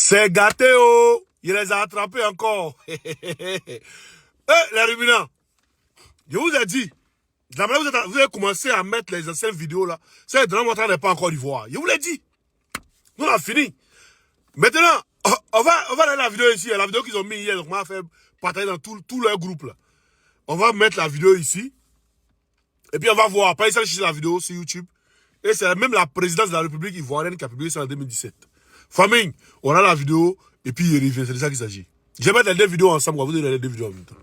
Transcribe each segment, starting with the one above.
C'est gâté, oh. Il les a attrapés encore. Les ruminants. Je vous ai dit. Vous avez commencé à mettre les anciennes vidéos là. C'est Draman Ouattara n'est pas encore d'Ivoire. Je vous l'ai dit. Nous on a fini. Maintenant, on va aller la vidéo ici. La vidéo qu'ils ont mis hier, donc on va faire partager dans tout leur groupe là. On va mettre la vidéo ici. Et puis on va voir. Après, ils s'en chercher la vidéo sur YouTube. Et c'est même la présidence de la République ivoirienne qui a publié ça en 2017. Famille, on a la vidéo et puis il revient. C'est de ça qu'il s'agit. Je vais mettre les deux vidéos ensemble. On va vous donner les deux vidéos en même temps.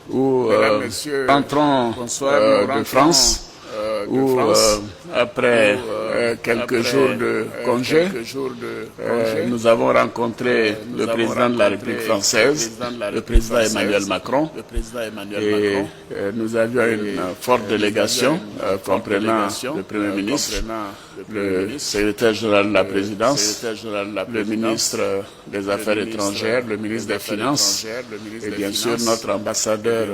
Où entrons de France, où après quelques jours de congé, nous avons rencontré le président de la République française, le président Emmanuel Macron, et nous avions une forte délégation comprenant le Premier ministre, le secrétaire général de la présidence, le ministre des Affaires étrangères, le ministre des Finances et bien sûr notre ambassadeur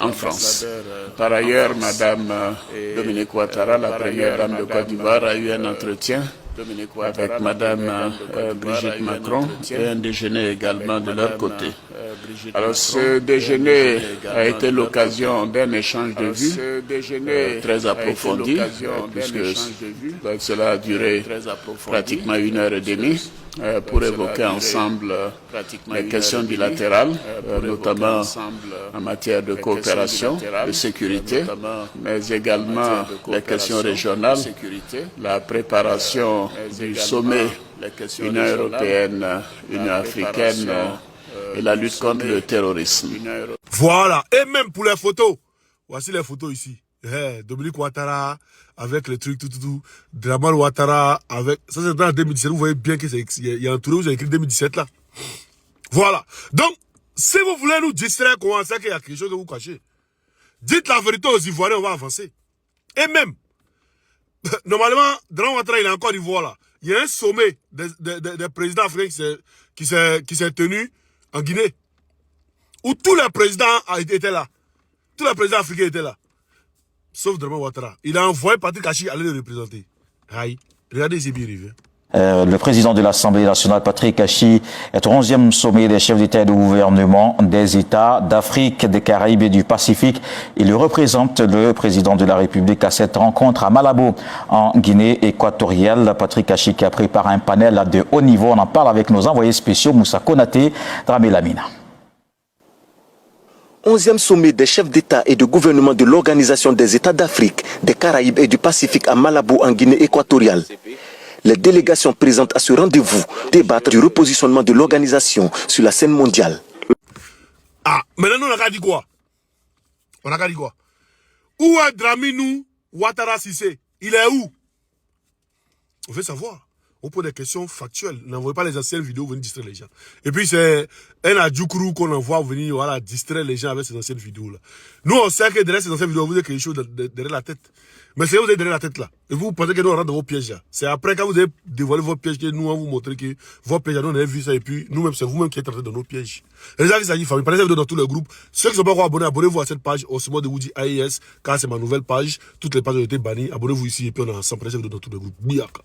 en France. Par ailleurs, Madame Dominique Ouattara, la première dame de Côte d'Ivoire, a eu un entretien avec Madame Brigitte Macron et un déjeuner également de leur côté. Alors ce déjeuner a été l'occasion d'un échange de vues très approfondi, puisque cela a duré pratiquement 1h30 pour évoquer ensemble les questions bilatérales, notamment en matière de coopération, de sécurité, mais également les questions régionales, la préparation du sommet Union européenne, Union africaine et la lutte contre le terrorisme. Voilà, et même pour les photos, voici les photos ici. Dominique Ouattara avec le truc, tout. Draman Ouattara avec... Ça c'est dans 2017, vous voyez bien qu'il y a un tour où vous avez écrit 2017 là. Voilà. Donc, si vous voulez nous distraire, comment ça qu'il y a quelque chose que vous cachez, dites la vérité aux Ivoiriens, on va avancer. Et même, normalement, Draman Ouattara il est encore d'Ivoire là. Il y a un sommet des présidents africains qui s'est tenu en Guinée, où tous les présidents étaient là. Tous les présidents africains étaient là. Sauf Draman Ouattara. Il a envoyé Patrick Achi aller le représenter. Aïe. Regardez, c'est bien arrivé. Le président de l'Assemblée nationale, Patrick Achi, est au 11e sommet des chefs d'État et de gouvernement des États d'Afrique, des Caraïbes et du Pacifique. Il représente le président de la République à cette rencontre à Malabo, en Guinée équatoriale. Patrick Achi qui a préparé un panel de haut niveau. On en parle avec nos envoyés spéciaux, Moussa Konaté, Dramé Lamina. 11e sommet des chefs d'État et de gouvernement de l'Organisation des États d'Afrique, des Caraïbes et du Pacifique à Malabo, en Guinée équatoriale. Les délégations présentes à ce rendez-vous débattent du repositionnement de l'organisation sur la scène mondiale. Ah, maintenant on a qu'à dire quoi? On a qu'à dire quoi? Où est Dramini Ouattara Cissé? Il est où? On veut savoir. On pose des questions factuelles. N'envoyez pas les anciennes vidéos, vous venez distraire les gens. Et puis c'est un adjoukrou qu'on envoie venir voilà, distraire les gens avec ces anciennes vidéos-là. Nous, on sait que derrière ces anciennes vidéos, vous avez quelque chose derrière la tête. Mais c'est vous avez derrière la tête là. Et vous pensez que nous on rentre dans vos pièges là. C'est après quand vous avez dévoilé vos pièges que nous on vous montrer que vos pièges là, nous on a vu ça et puis nous-mêmes c'est vous-même qui êtes rentré dans nos pièges. Et les gens qui s'agit famille, prenez cette vidéo dans tous les groupes. Ceux qui ne sont pas encore abonnés, abonnez-vous à cette page au de Woody AIS car c'est ma nouvelle page. Toutes les pages ont été bannies. Abonnez-vous ici et puis on est ensemble. Prenez cette vidéo dans tous les groupes. Biaka.